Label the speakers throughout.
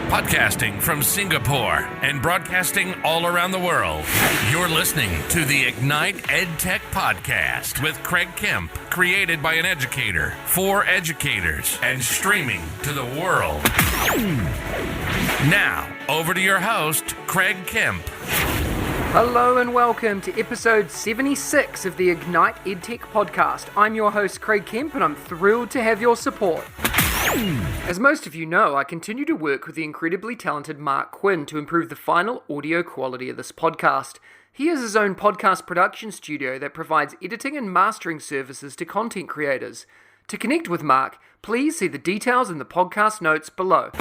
Speaker 1: Podcasting from Singapore and broadcasting all around the world. You're listening to the Ignite EdTech Podcast with Craig Kemp, created by an educator for educators and streaming to the world. Now, over to your host, Craig Kemp.
Speaker 2: Hello and welcome to episode 76 of the Ignite EdTech Podcast. I'm your host, Craig Kemp, and I'm thrilled to have your support. As most of you know, I continue to work with the incredibly talented Mark Quinn to improve the final audio quality of this podcast. He has his own podcast production studio that provides editing and mastering services to content creators. To connect with Mark, please see the details in the podcast notes below.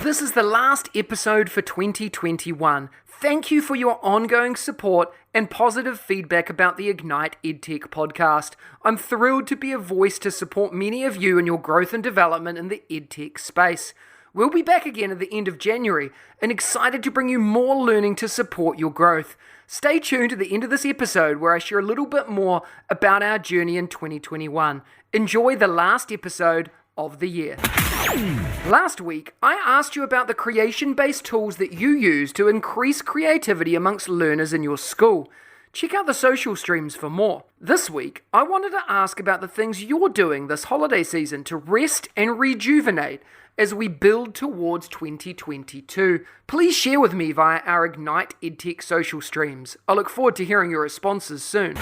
Speaker 2: This is the last episode for 2021. Thank you for your ongoing support and positive feedback about the Ignite EdTech podcast. I'm thrilled to be a voice to support many of you in your growth and development in the EdTech space. We'll be back again at the end of January and excited to bring you more learning to support your growth. Stay tuned to the end of this episode where I share a little bit more about our journey in 2021. Enjoy the last episode of the year. Last week, I asked you about the creation-based tools that you use to increase creativity amongst learners in your school. Check out the social streams for more. This week, I wanted to ask about the things you're doing this holiday season to rest and rejuvenate as we build towards 2022. Please share with me via our Ignite EdTech social streams. I look forward to hearing your responses soon.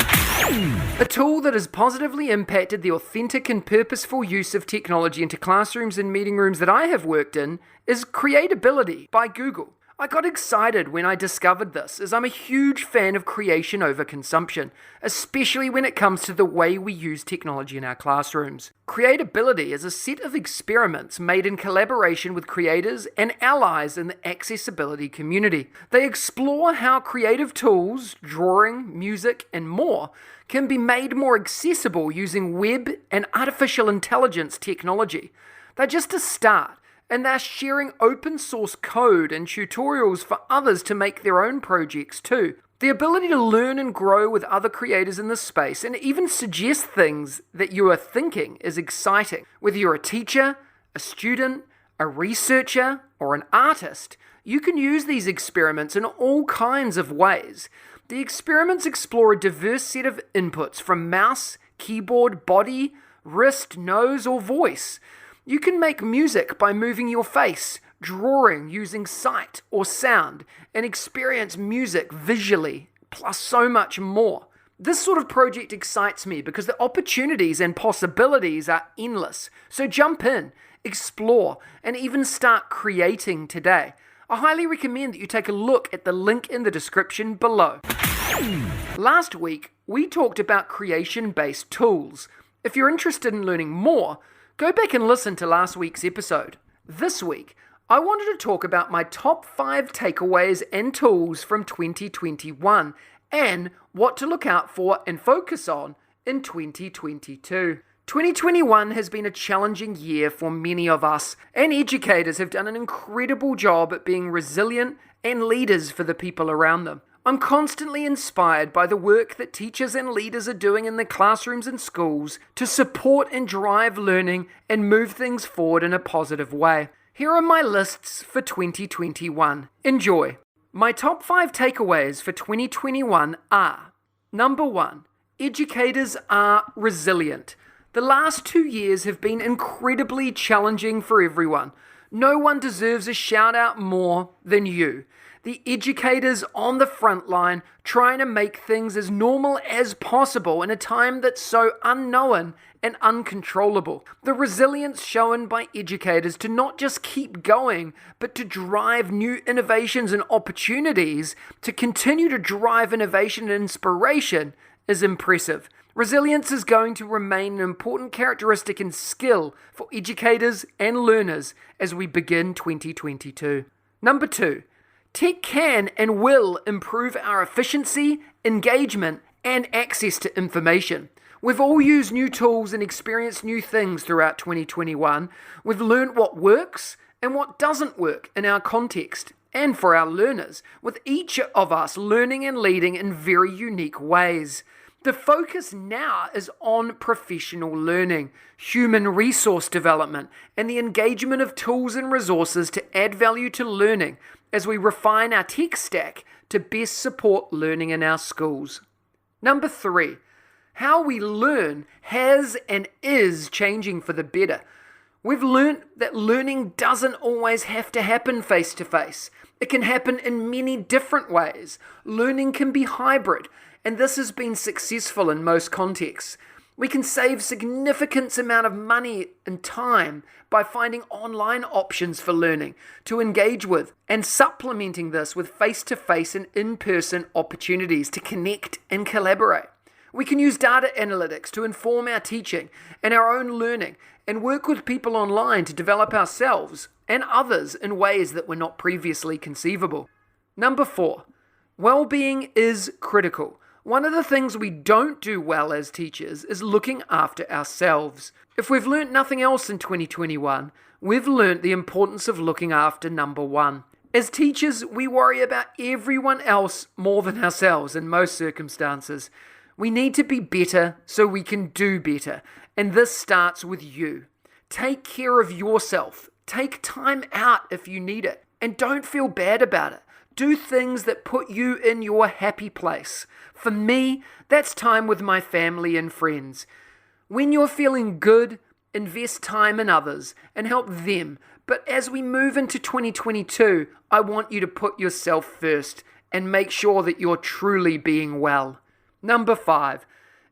Speaker 2: A tool that has positively impacted the authentic and purposeful use of technology into classrooms and meeting rooms that I have worked in is Creatability by Google. I got excited when I discovered this, as I'm a huge fan of creation over consumption, especially when it comes to the way we use technology in our classrooms. Creatability is a set of experiments made in collaboration with creators and allies in the accessibility community. They explore how creative tools, drawing, music, and more can be made more accessible using web and artificial intelligence technology. They're just a start, and they're sharing open source code and tutorials for others to make their own projects too. The ability to learn and grow with other creators in this space and even suggest things that you are thinking is exciting. Whether you're a teacher, a student, a researcher, or an artist, you can use these experiments in all kinds of ways. The experiments explore a diverse set of inputs from mouse, keyboard, body, wrist, nose, or voice. You can make music by moving your face, drawing using sight or sound, and experience music visually, plus so much more. This sort of project excites me because the opportunities and possibilities are endless. So jump in, explore, and even start creating today. I highly recommend that you take a look at the link in the description below. Last week, we talked about creation-based tools. If you're interested in learning more, go back and listen to last week's episode. This week, I wanted to talk about my top 5 takeaways and tools from 2021 and what to look out for and focus on in 2022. 2021 has been a challenging year for many of us, and educators have done an incredible job at being resilient and leaders for the people around them. I'm constantly inspired by the work that teachers and leaders are doing in the classrooms and schools to support and drive learning and move things forward in a positive way. Here are my lists for 2021. Enjoy. My top 5 takeaways for 2021 are: Number 1, educators are resilient. The last 2 years have been incredibly challenging for everyone. No one deserves a shout out more than you. The educators on the front line trying to make things as normal as possible in a time that's so unknown and uncontrollable. The resilience shown by educators to not just keep going, but to drive new innovations and opportunities to continue to drive innovation and inspiration is impressive. Resilience is going to remain an important characteristic and skill for educators and learners as we begin 2022. Number 2, tech can and will improve our efficiency, engagement, and access to information. We've all used new tools and experienced new things throughout 2021. We've learned what works and what doesn't work in our context and for our learners, with each of us learning and leading in very unique ways. The focus now is on professional learning, human resource development, and the engagement of tools and resources to add value to learning as we refine our tech stack to best support learning in our schools. Number 3, how we learn has and is changing for the better. We've learned that learning doesn't always have to happen face-to-face. It can happen in many different ways. Learning can be hybrid, and this has been successful in most contexts. We can save significant amount of money and time by finding online options for learning to engage with and supplementing this with face-to-face and in-person opportunities to connect and collaborate. We can use data analytics to inform our teaching and our own learning and work with people online to develop ourselves and others in ways that were not previously conceivable. Number 4, well-being is critical. One of the things we don't do well as teachers is looking after ourselves. If we've learnt nothing else in 2021, we've learnt the importance of looking after number 1. As teachers, we worry about everyone else more than ourselves in most circumstances. We need to be better so we can do better, and this starts with you. Take care of yourself. Take time out if you need it, and don't feel bad about it. Do things that put you in your happy place. For me, that's time with my family and friends. When you're feeling good, invest time in others and help them. But as we move into 2022, I want you to put yourself first and make sure that you're truly being well. Number 5,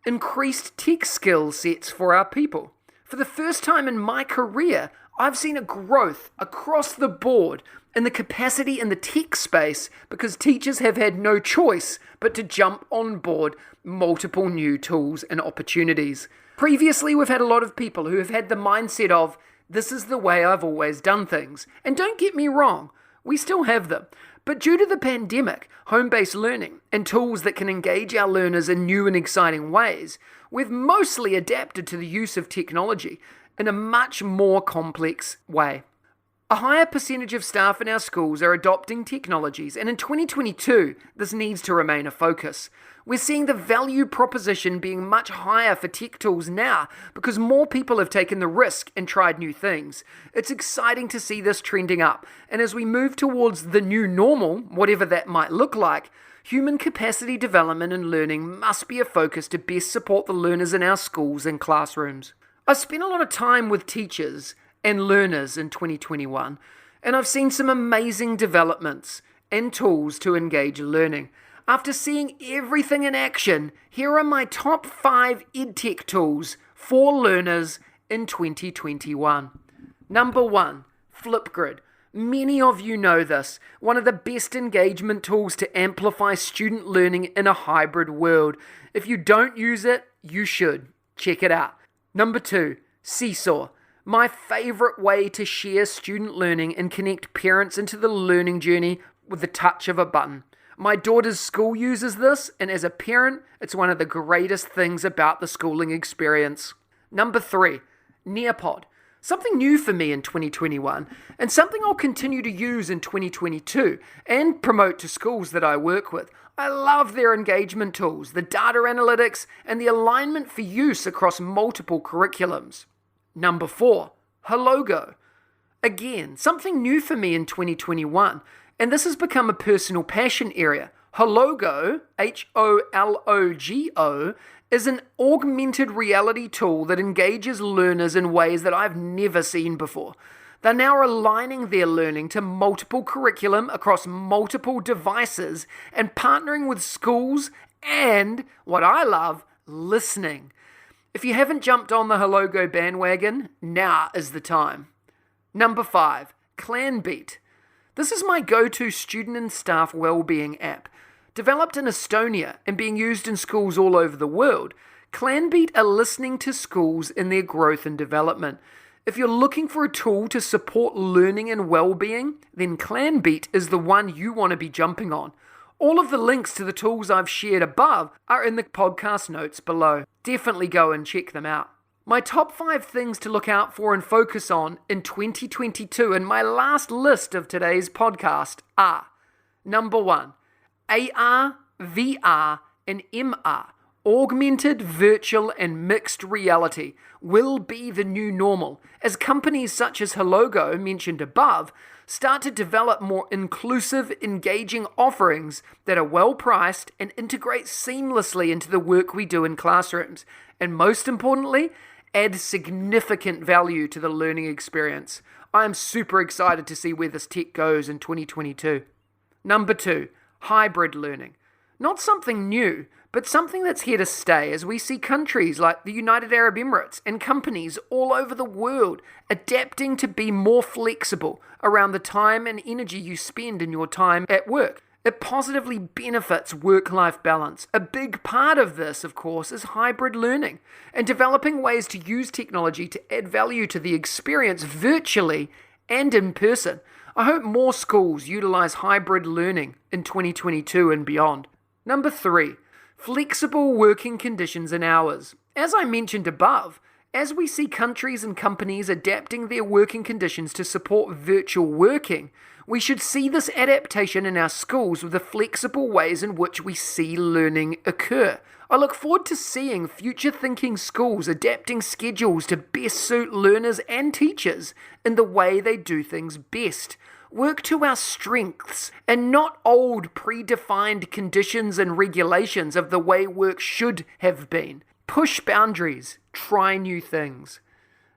Speaker 2: increased tech skill sets for our people. For the first time in my career, I've seen a growth across the board in the capacity in the tech space because teachers have had no choice but to jump on board multiple new tools and opportunities. Previously, we've had a lot of people who have had the mindset of, this is the way I've always done things. And don't get me wrong, we still have them. But due to the pandemic, home-based learning, and tools that can engage our learners in new and exciting ways, we've mostly adapted to the use of technology in a much more complex way. A higher percentage of staff in our schools are adopting technologies, and in 2022, this needs to remain a focus. We're seeing the value proposition being much higher for tech tools now because more people have taken the risk and tried new things. It's exciting to see this trending up, and as we move towards the new normal, whatever that might look like, human capacity development and learning must be a focus to best support the learners in our schools and classrooms. I've spent a lot of time with teachers and learners in 2021, and I've seen some amazing developments and tools to engage learning. After seeing everything in action, here are my top 5 EdTech tools for learners in 2021. Number 1, Flipgrid. Many of you know this, one of the best engagement tools to amplify student learning in a hybrid world. If you don't use it, you should. Check it out. Number 2, Seesaw. My favorite way to share student learning and connect parents into the learning journey with the touch of a button. My daughter's school uses this, and as a parent, it's one of the greatest things about the schooling experience. Number 3, Nearpod. Something new for me in 2021, and something I'll continue to use in 2022 and promote to schools that I work with. I love their engagement tools, the data analytics, and the alignment for use across multiple curriculums. Number 4, Hologo. Again, something new for me in 2021, and this has become a personal passion area. Hologo, Hologo, is an augmented reality tool that engages learners in ways that I've never seen before. They're now aligning their learning to multiple curriculum across multiple devices and partnering with schools and, what I love, listening. If you haven't jumped on the Hologo bandwagon, now is the time. Number 5, ClanBeat. This is my go-to student and staff wellbeing app. Developed in Estonia and being used in schools all over the world, ClanBeat are listening to schools in their growth and development. If you're looking for a tool to support learning and well-being, then ClanBeat is the one you want to be jumping on. All of the links to the tools I've shared above are in the podcast notes below. Definitely go and check them out. My top 5 things to look out for and focus on in 2022 and my last list of today's podcast are: Number 1, AR, VR, and MR, Augmented, virtual, and mixed reality will be the new normal as companies such as Hologo, mentioned above, start to develop more inclusive, engaging offerings that are well priced and integrate seamlessly into the work we do in classrooms, and most importantly, add significant value to the learning experience. I am super excited to see where this tech goes in 2022. Number 2, hybrid learning. Not something new, but something that's here to stay as we see countries like the United Arab Emirates and companies all over the world adapting to be more flexible around the time and energy you spend in your time at work. It positively benefits work-life balance. A big part of this, of course, is hybrid learning and developing ways to use technology to add value to the experience virtually and in person. I hope more schools utilize hybrid learning in 2022 and beyond. Number 3, flexible working conditions and hours. As I mentioned above, as we see countries and companies adapting their working conditions to support virtual working, we should see this adaptation in our schools with the flexible ways in which we see learning occur. I look forward to seeing future-thinking schools adapting schedules to best suit learners and teachers in the way they do things best. Work to our strengths and not old predefined conditions and regulations of the way work should have been. Push boundaries, try new things.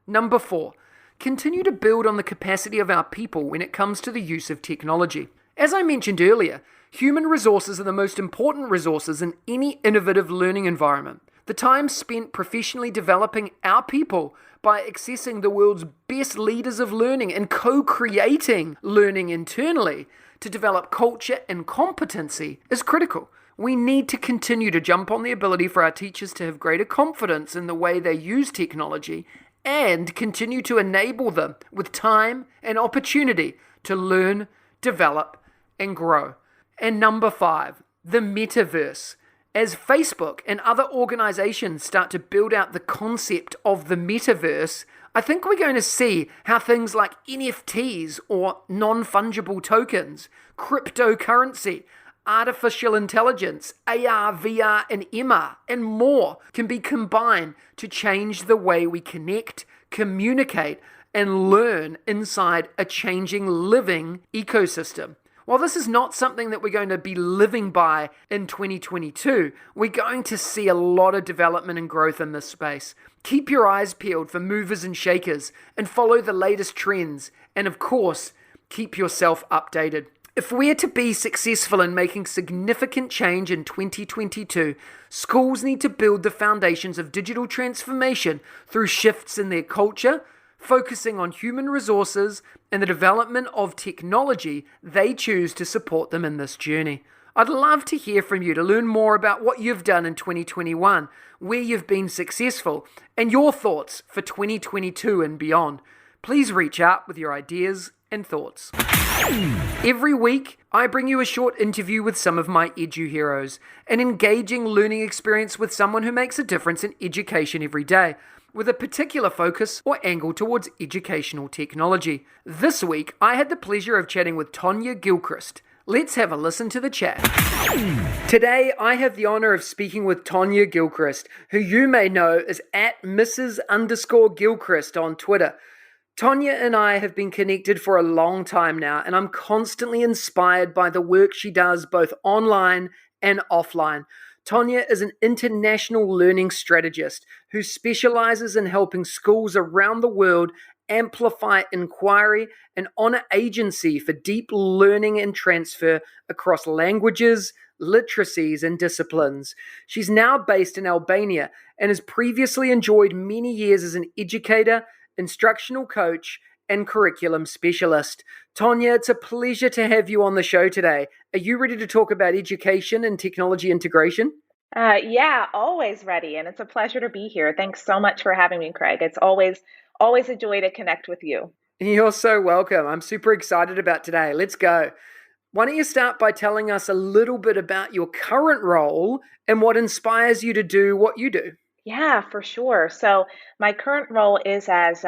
Speaker 2: Number 4, continue to build on the capacity of our people when it comes to the use of technology. As I mentioned earlier, human resources are the most important resources in any innovative learning environment. The time spent professionally developing our people by accessing the world's best leaders of learning and co-creating learning internally to develop culture and competency is critical. We need to continue to jump on the ability for our teachers to have greater confidence in the way they use technology and continue to enable them with time and opportunity to learn, develop, and grow. And number 5, the metaverse. As Facebook and other organizations start to build out the concept of the metaverse, I think we're going to see how things like NFTs or non-fungible tokens, cryptocurrency, artificial intelligence, AR, VR, and MR, and more can be combined to change the way we connect, communicate, and learn inside a changing living ecosystem. While this is not something that we're going to be living by in 2022, we're going to see a lot of development and growth in this space. Keep your eyes peeled for movers and shakers and follow the latest trends. And of course, keep yourself updated. If we're to be successful in making significant change in 2022, schools need to build the foundations of digital transformation through shifts in their culture, focusing on human resources and the development of technology they choose to support them in this journey. I'd love to hear from you to learn more about what you've done in 2021, where you've been successful, and your thoughts for 2022 and beyond. Please reach out with your ideas and thoughts. Every week, I bring you a short interview with some of my edu heroes, an engaging learning experience with someone who makes a difference in education every day, with a particular focus or angle towards educational technology. This week, I had the pleasure of chatting with Tonya Gilchrist. Let's have a listen to the chat. Today, I have the honor of speaking with Tonya Gilchrist, who you may know as @Mrs_Gilchrist on Twitter. Tonya and I have been connected for a long time now, and I'm constantly inspired by the work she does both online and offline. Tonya is an international learning strategist who specializes in helping schools around the world amplify inquiry and honor agency for deep learning and transfer across languages, literacies, and disciplines. She's now based in Albania and has previously enjoyed many years as an educator, instructional coach, and curriculum specialist. Tonya, it's a pleasure to have you on the show today. Are you ready to talk about education and technology integration?
Speaker 3: Yeah, always ready. And it's a pleasure to be here. Thanks so much for having me, Craig. It's always a joy to connect with you.
Speaker 2: You're so welcome. I'm super excited about today. Let's go. Why don't you start by telling us a little bit about your current role and what inspires you to do what you do?
Speaker 3: Yeah, for sure. So my current role is as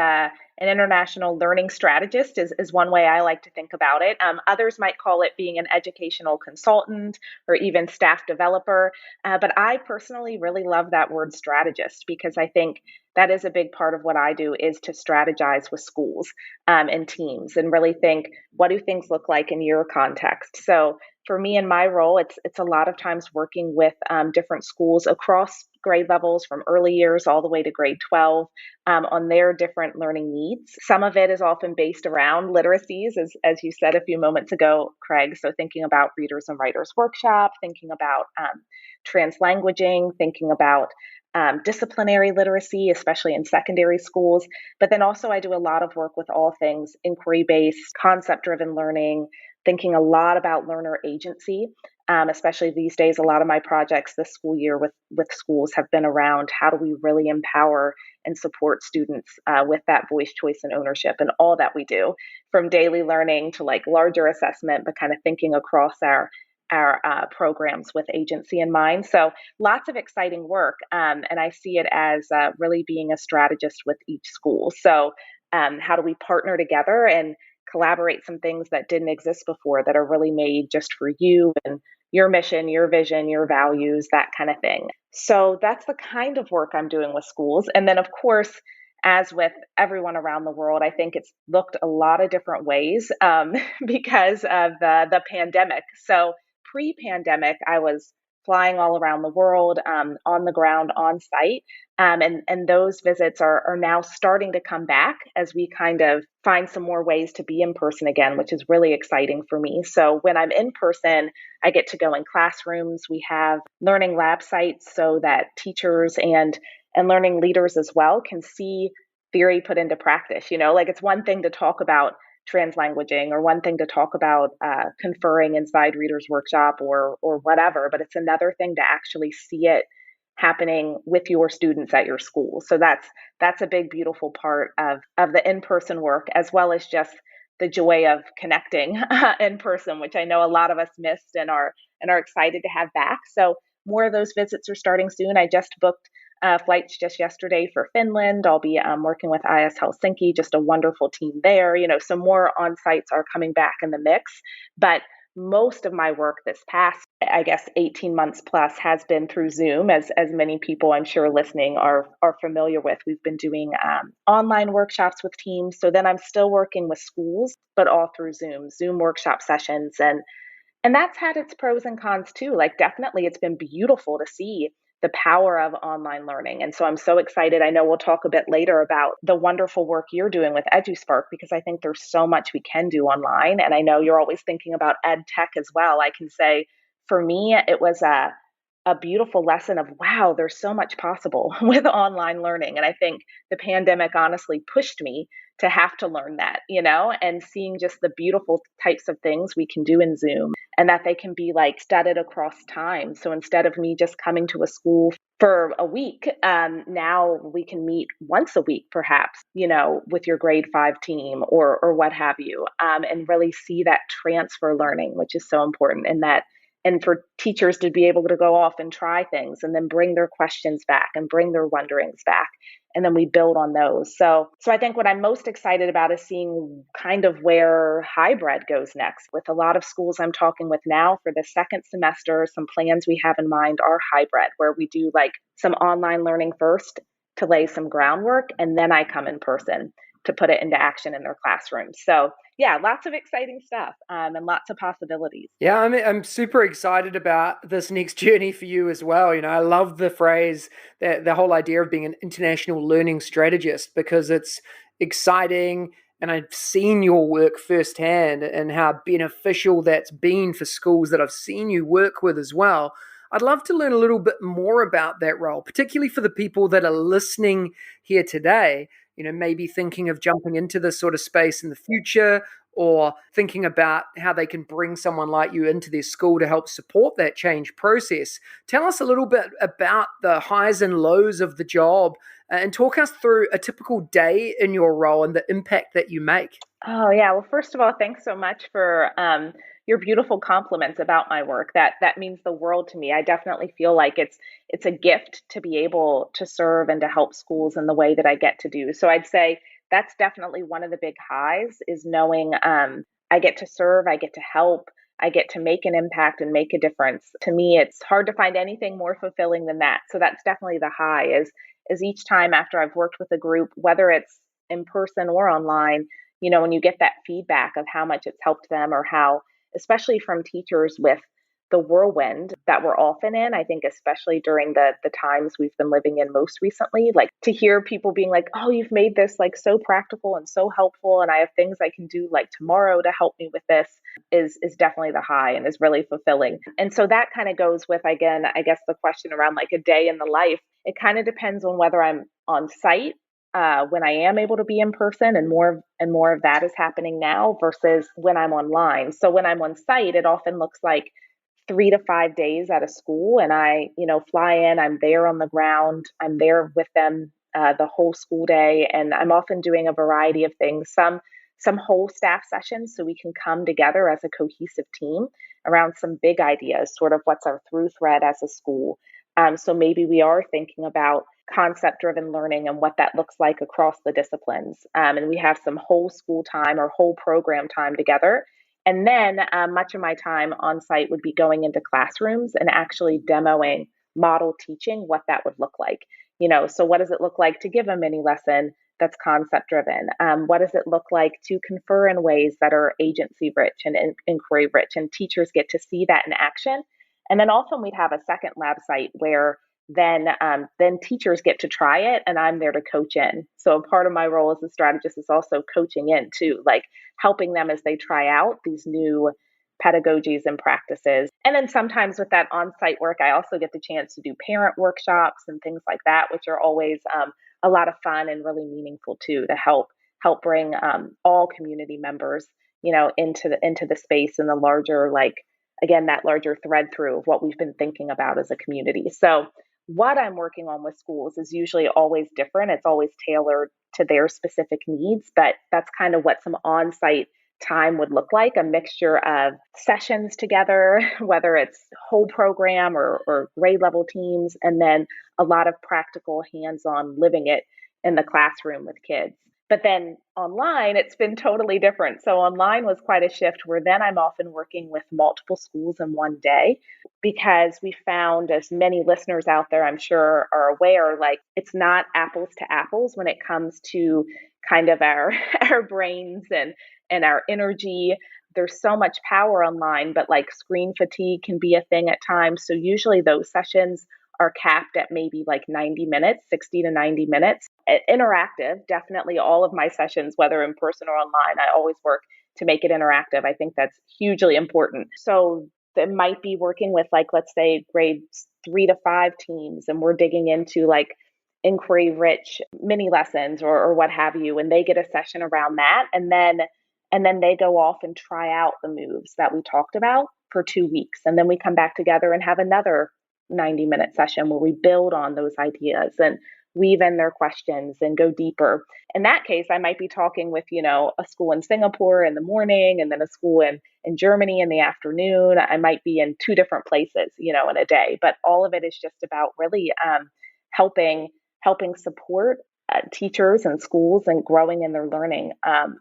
Speaker 3: an international learning strategist is one way I like to think about it. Others might call it being an educational consultant or even staff developer. But I personally really love that word strategist because I think that is a big part of what I do is to strategize with schools and teams and really think, what do things look like in your context? So for me in my role, it's a lot of times working with different schools across grade levels from early years all the way to grade 12 on their different learning needs. Some of it is often based around literacies, as you said a few moments ago, Craig. So thinking about readers and writers workshop, thinking about translanguaging, thinking about disciplinary literacy, especially in secondary schools. But then also, I do a lot of work with all things inquiry based, concept driven learning, thinking a lot about learner agency. Especially these days, a lot of my projects this school year with schools have been around how do we really empower and support students with that voice, choice, and ownership, and all that we do, from daily learning to like larger assessment, but kind of thinking across our programs with agency in mind. So lots of exciting work, and I see it as really being a strategist with each school. So how do we partner together and collaborate some things that didn't exist before that are really made just for you and your mission, your vision, your values, that kind of thing. So that's the kind of work I'm doing with schools. And then, of course, as with everyone around the world, I think it's looked a lot of different ways because of the pandemic. So pre-pandemic, I was flying all around the world, on the ground, on site. And those visits are now starting to come back as we kind of find some more ways to be in person again, which is really exciting for me. So when I'm in person, I get to go in classrooms. We have learning lab sites so that teachers and learning leaders as well can see theory put into practice. Like it's one thing to talk about translanguaging or one thing to talk about conferring inside Readers Workshop or whatever, but it's another thing to actually see it happening with your students at your school. So that's a big, beautiful part of the in-person work, as well as just the joy of connecting in person, which I know a lot of us missed and are excited to have back. So more of those visits are starting soon. I just booked flights just yesterday for Finland. I'll be working with IS Helsinki, just a wonderful team there. Some more on-sites are coming back in the mix, but most of my work this past, I guess, 18 months plus has been through Zoom, as many people I'm sure listening are familiar with. We've been doing online workshops with teams. So then I'm still working with schools, but all through Zoom workshop sessions. And that's had its pros and cons too. Like definitely it's been beautiful to see the power of online learning. And so I'm so excited. I know we'll talk a bit later about the wonderful work you're doing with EduSpark, because I think there's so much we can do online. And I know you're always thinking about ed tech as well. I can say for me, it was a beautiful lesson of, wow, there's so much possible with online learning. And I think the pandemic honestly pushed me to have to learn that, and seeing just the beautiful types of things we can do in Zoom and that they can be like studied across time. So instead of me just coming to a school for a week, now we can meet once a week, perhaps, with your grade 5 team or what have you, and really see that transfer learning, which is so important, and for teachers to be able to go off and try things and then bring their questions back and bring their wonderings back. And then we build on those. So I think what I'm most excited about is seeing kind of where hybrid goes next. With a lot of schools I'm talking with now for the second semester, some plans we have in mind are hybrid, where we do like some online learning first to lay some groundwork, and then I come in person to put it into action in their classrooms. So yeah, lots of exciting stuff and lots of possibilities.
Speaker 2: Yeah, I'm super excited about this next journey for you as well. I love the phrase, that the whole idea of being an international learning strategist, because it's exciting. And I've seen your work firsthand and how beneficial that's been for schools that I've seen you work with as well. I'd love to learn a little bit more about that role, particularly for the people that are listening here today, maybe thinking of jumping into this sort of space in the future, or thinking about how they can bring someone like you into their school to help support that change process. Tell us a little bit about the highs and lows of the job, and talk us through a typical day in your role and the impact that you make.
Speaker 3: Oh, yeah. Well, first of all, thanks so much for your beautiful compliments about my work. That means the world to me. I definitely feel like it's a gift to be able to serve and to help schools in the way that I get to do. So I'd say that's definitely one of the big highs, is knowing I get to serve, I get to help, I get to make an impact and make a difference. To me, it's hard to find anything more fulfilling than that. So that's definitely the high, is each time after I've worked with a group, whether it's in person or online, when you get that feedback of how much it's helped them, or how, especially from teachers with the whirlwind that we're often in, I think, especially during the times we've been living in most recently, like to hear people being like, oh, you've made this like so practical and so helpful, and I have things I can do like tomorrow to help me with this, is definitely the high and is really fulfilling. And so that kind of goes with, again, I guess the question around like a day in the life. It kind of depends on whether I'm on site, when I am able to be in person, and more of that is happening now versus when I'm online. So when I'm on site, it often looks like 3 to 5 days at a school, and I, fly in, I'm there on the ground, I'm there with them the whole school day, and I'm often doing a variety of things. Some whole staff sessions, so we can come together as a cohesive team around some big ideas, sort of what's our through thread as a school. So maybe we are thinking about concept driven learning and what that looks like across the disciplines. And we have some whole school time or whole program time together. And then much of my time on site would be going into classrooms and actually demoing, model teaching what that would look like. So what does it look like to give a mini lesson that's concept driven? What does it look like to confer in ways that are agency rich and inquiry rich? And teachers get to see that in action. And then often we'd have a second lab site where then teachers get to try it, and I'm there to coach in. So a part of my role as a strategist is also coaching in too, like helping them as they try out these new pedagogies and practices. And then sometimes with that on-site work, I also get the chance to do parent workshops and things like that, which are always a lot of fun and really meaningful too, to help bring all community members, into the space and the larger, like, again, that larger thread through of what we've been thinking about as a community. So what I'm working on with schools is usually always different. It's always tailored to their specific needs, but that's kind of what some on-site time would look like, a mixture of sessions together, whether it's whole program or grade level teams, and then a lot of practical hands-on living it in the classroom with kids. But then online, it's been totally different. So online was quite a shift, where then I'm often working with multiple schools in one day, because we found, as many listeners out there I'm sure are aware, like it's not apples to apples when it comes to kind of our our brains and our energy. There's so much power online, but like screen fatigue can be a thing at times. So usually those sessions are capped at maybe like 90 minutes, 60 to 90 minutes. Interactive, definitely all of my sessions, whether in person or online, I always work to make it interactive. I think that's hugely important. So it might be working with, like, let's say grades 3 to 5 teams, and we're digging into like inquiry rich mini lessons or what have you, and they get a session around that. And then they go off and try out the moves that we talked about for 2 weeks. And then we come back together and have another 90-minute session where we build on those ideas and weave in their questions and go deeper. In that case, I might be talking with, a school in Singapore in the morning, and then a school in Germany in the afternoon. I might be in 2 different places, in a day. But all of it is just about really helping support teachers and schools and growing in their learning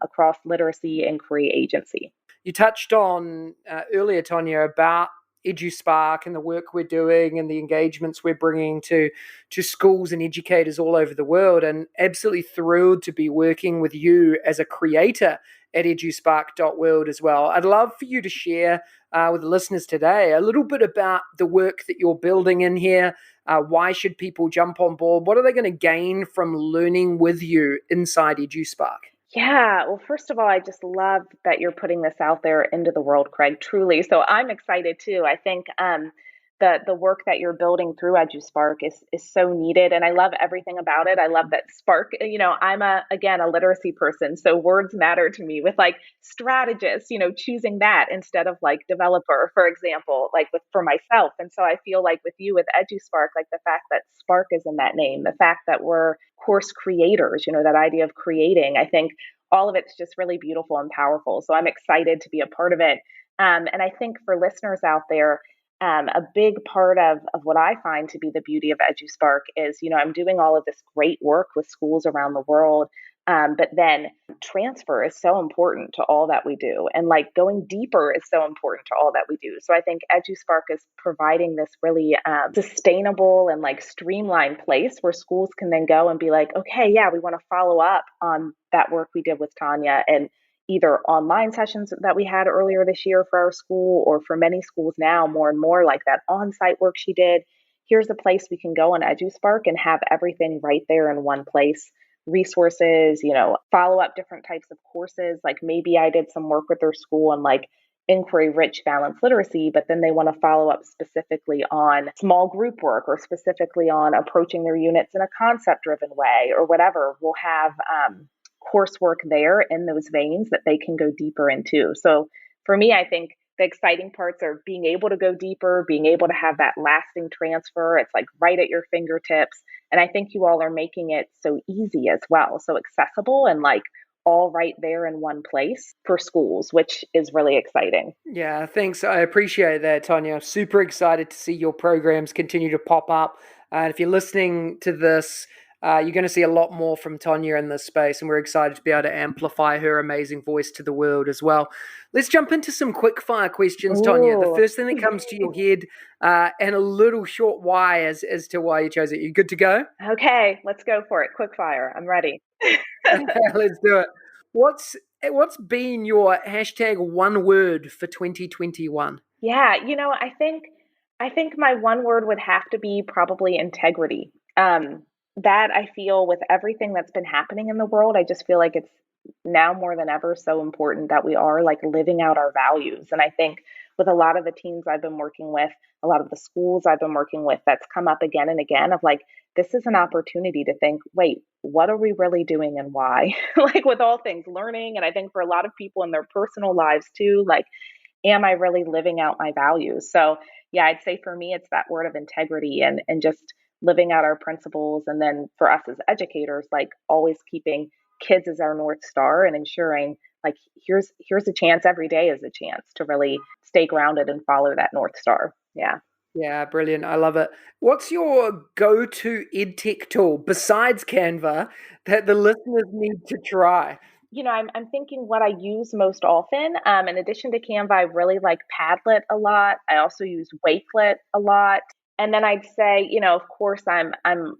Speaker 3: across literacy, inquiry, agency.
Speaker 2: You touched on earlier, Tonya, about EduSpark and the work we're doing and the engagements we're bringing to schools and educators all over the world, and absolutely thrilled to be working with you as a creator at eduspark.world as well. I'd love for you to share with the listeners today a little bit about the work that you're building in here. Why should people jump on board? What are they going to gain from learning with you inside EduSpark?
Speaker 3: Yeah, well, first of all, I just love that you're putting this out there into the world, Craig, truly. So I'm excited too. I think the work that you're building through EduSpark is so needed, and I love everything about it. I love that Spark, I'm a literacy person, so words matter to me, with like strategist, choosing that instead of like developer, for example, like for myself. And so I feel like with you with EduSpark, like the fact that Spark is in that name, the fact that we're course creators, that idea of creating, I think all of it's just really beautiful and powerful. So I'm excited to be a part of it. And I think for listeners out there, a big part of what I find to be the beauty of EduSpark is, I'm doing all of this great work with schools around the world, But then transfer is so important to all that we do. And like going deeper is so important to all that we do. So I think EduSpark is providing this really sustainable and like streamlined place where schools can then go and be like, okay, yeah, we want to follow up on that work we did with Tanya, and either online sessions that we had earlier this year for our school, or for many schools now, more and more like that on-site work she did. Here's a place we can go on EduSpark and have everything right there in one place. Resources, follow up different types of courses. Like maybe I did some work with their school on like inquiry rich balanced literacy, but then they want to follow up specifically on small group work, or specifically on approaching their units in a concept driven way, or whatever. We'll have coursework there in those veins that they can go deeper into. So for me, I think the exciting parts are being able to go deeper, being able to have that lasting transfer. It's like right at your fingertips. And I think you all are making it so easy as well, so accessible, and like all right there in one place for schools, which is really exciting.
Speaker 2: Yeah, thanks. I appreciate that, Tanya. Super excited to see your programs continue to pop up. If you're listening to this, you're going to see a lot more from Tanya in this space, and we're excited to be able to amplify her amazing voice to the world as well. Let's jump into some quick fire questions, Tanya. The first thing that comes to your head, and a little short why as to why you chose it. You good to go?
Speaker 3: Okay, let's go for it. Quick fire. I'm ready.
Speaker 2: Let's do it. What's been your hashtag one word for 2021?
Speaker 3: Yeah, I think my one word would have to be probably integrity. That I feel with everything that's been happening in the world, I just feel like it's now more than ever so important that we are like living out our values. And I think with a lot of the teams I've been working with, a lot of the schools I've been working with, that's come up again and again of like, this is an opportunity to think, wait, what are we really doing and why? Like with all things learning. And I think for a lot of people in their personal lives too, like, am I really living out my values? So yeah, I'd say for me, it's that word of integrity and just living out our principles. And then for us as educators, like always keeping kids as our North Star and ensuring like here's a chance, every day is a chance to really stay grounded and follow that North Star. Yeah.
Speaker 2: Yeah, brilliant. I love it. What's your go-to EdTech tool besides Canva that the listeners need to try?
Speaker 3: I'm thinking what I use most often. In addition to Canva, I really like Padlet a lot. I also use Wakelet a lot. And then I'd say, of course, I'm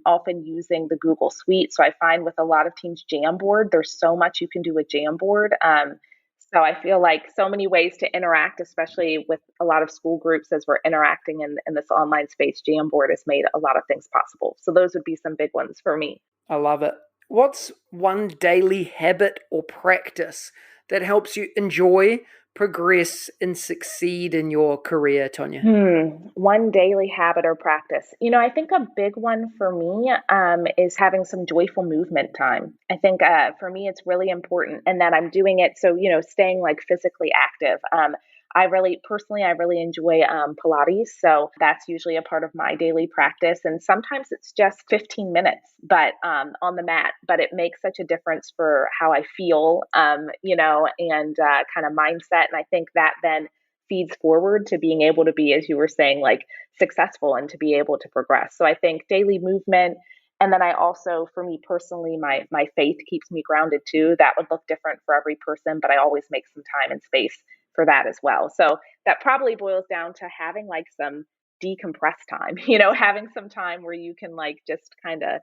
Speaker 3: often using the Google Suite. So I find with a lot of teams, Jamboard, there's so much you can do with Jamboard. So I feel like so many ways to interact, especially with a lot of school groups as we're interacting in this online space. Jamboard has made a lot of things possible. So those would be some big ones for me.
Speaker 2: I love it. What's one daily habit or practice that helps you enjoy, progress, and succeed in your career, Tanya?
Speaker 3: One daily habit or practice. I think a big one for me is having some joyful movement time. I think for me, it's really important, and that I'm doing it. So, staying like physically active. I really enjoy Pilates. So that's usually a part of my daily practice. And sometimes it's just 15 minutes, but on the mat, but it makes such a difference for how I feel, and kind of mindset. And I think that then feeds forward to being able to be, as you were saying, like successful and to be able to progress. So I think daily movement. And then I also, for me personally, my faith keeps me grounded too. That would look different for every person, but I always make some time and space for that as well. So that probably boils down to having like some decompress time, having some time where you can like just kind of,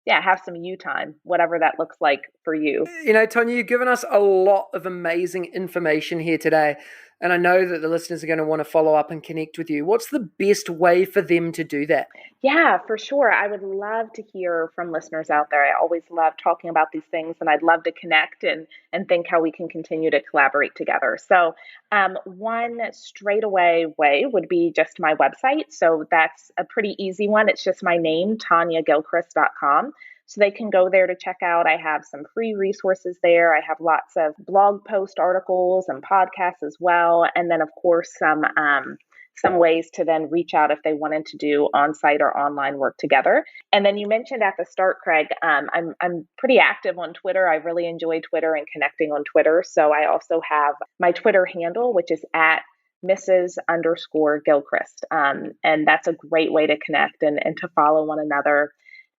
Speaker 3: have some you time, whatever that looks like for you.
Speaker 2: Tanya, you've given us a lot of amazing information here today. And I know that the listeners are going to want to follow up and connect with you. What's the best way for them to do that?
Speaker 3: Yeah, for sure. I would love to hear from listeners out there. I always love talking about these things, and I'd love to connect and think how we can continue to collaborate together. So one straightaway way would be just my website. So that's a pretty easy one. It's just my name, TanyaGilchrist.com. So they can go there to check out. I have some free resources there. I have lots of blog post articles and podcasts as well. And then, of course, some ways to then reach out if they wanted to do on-site or online work together. And then you mentioned at the start, Craig, I'm pretty active on Twitter. I really enjoy Twitter and connecting on Twitter. So I also have my Twitter handle, which is at Mrs._Gilchrist. And that's a great way to connect and to follow one another.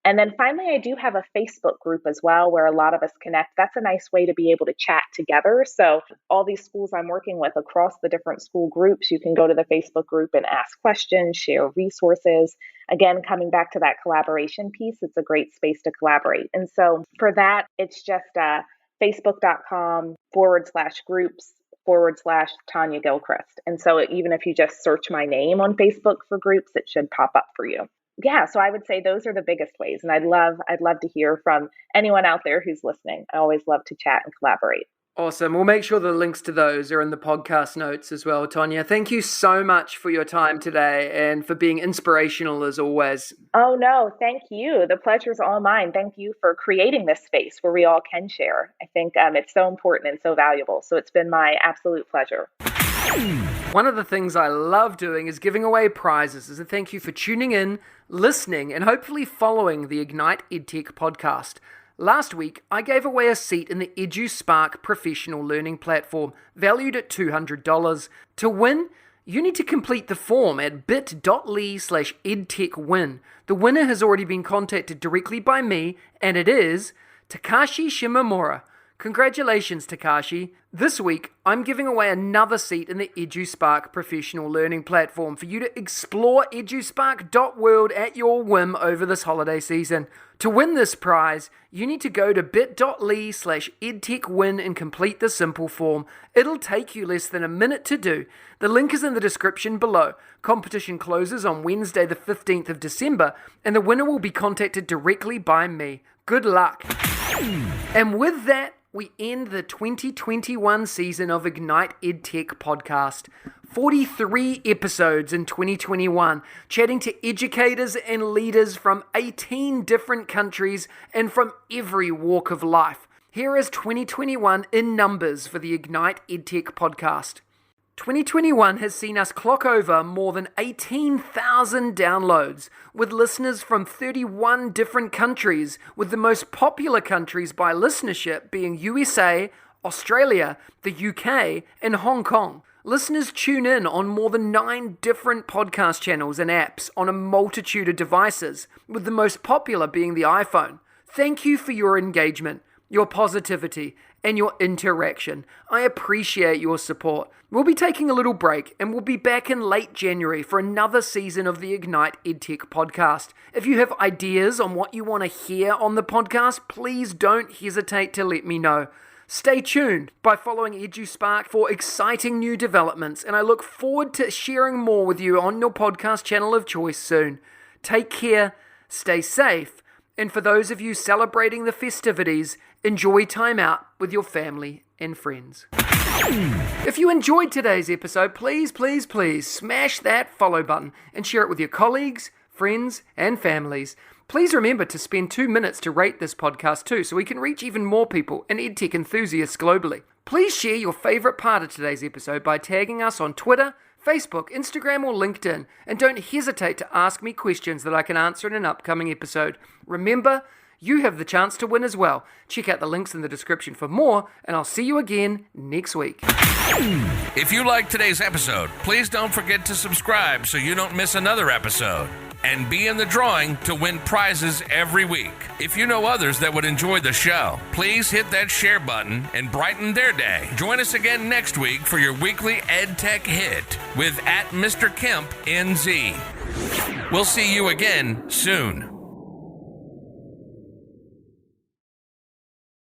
Speaker 3: And then finally, I do have a Facebook group as well where a lot of us connect. That's a nice way to be able to chat together. So all these schools I'm working with across the different school groups, you can go to the Facebook group and ask questions, share resources. Again, coming back to that collaboration piece, it's a great space to collaborate. And so for that, it's just facebook.com/groups/Tanya Gilchrist. And so even if you just search my name on Facebook for groups, it should pop up for you. Yeah, so I would say those are the biggest ways. And I'd love to hear from anyone out there who's listening. I always love to chat and collaborate.
Speaker 2: Awesome. We'll make sure the links to those are in the podcast notes as well, Tanya. Thank you so much for your time today and for being inspirational as always.
Speaker 3: Oh, no, thank you. The pleasure's all mine. Thank you for creating this space where we all can share. I think it's so important and so valuable. So it's been my absolute pleasure.
Speaker 2: One of the things I love doing is giving away prizes as a thank you for tuning in, listening, and hopefully following the Ignite EdTech podcast. Last week, I gave away a seat in the EduSpark professional learning platform, valued at $200. To win, you need to complete the form at bit.ly/edtechwin. The winner has already been contacted directly by me, and it is Takashi Shimamura. Congratulations, Takashi. This week, I'm giving away another seat in the EduSpark professional learning platform for you to explore eduspark.world at your whim over this holiday season. To win this prize, you need to go to bit.ly/edtechwin and complete the simple form. It'll take you less than a minute to do. The link is in the description below. Competition closes on Wednesday the 15th of December, and the winner will be contacted directly by me. Good luck. And with that, we end the 2021 season of Ignite EdTech podcast. 43 episodes in 2021, chatting to educators and leaders from 18 different countries and from every walk of life. Here is 2021 in numbers for the Ignite EdTech podcast. 2021 has seen us clock over more than 18,000 downloads, with listeners from 31 different countries, with the most popular countries by listenership being USA, Australia, the UK, and Hong Kong. Listeners tune in on more than 9 different podcast channels and apps on a multitude of devices, with the most popular being the iPhone. Thank you for your engagement, your positivity, and your interaction. I appreciate your support. We'll be taking a little break and we'll be back in late January for another season of the Ignite EdTech podcast. If you have ideas on what you want to hear on the podcast, please don't hesitate to let me know. Stay tuned by following EduSpark for exciting new developments, and I look forward to sharing more with you on your podcast channel of choice soon. Take care, stay safe, and for those of you celebrating the festivities, enjoy time out with your family and friends. If you enjoyed today's episode, please smash that follow button and share it with your colleagues, friends, and families. Please remember to spend 2 minutes to rate this podcast too, so we can reach even more people and EdTech enthusiasts globally. Please share your favorite part of today's episode by tagging us on Twitter, Facebook, Instagram, or LinkedIn, and don't hesitate to ask me questions that I can answer in an upcoming episode. Remember, you have the chance to win as well. Check out the links in the description for more, and I'll see you again next week.
Speaker 1: If you liked today's episode, please don't forget to subscribe so you don't miss another episode. And be in the drawing to win prizes every week. If you know others that would enjoy the show, please hit that share button and brighten their day. Join us again next week for your weekly EdTech hit with @MrKempNZ. We'll see you again soon.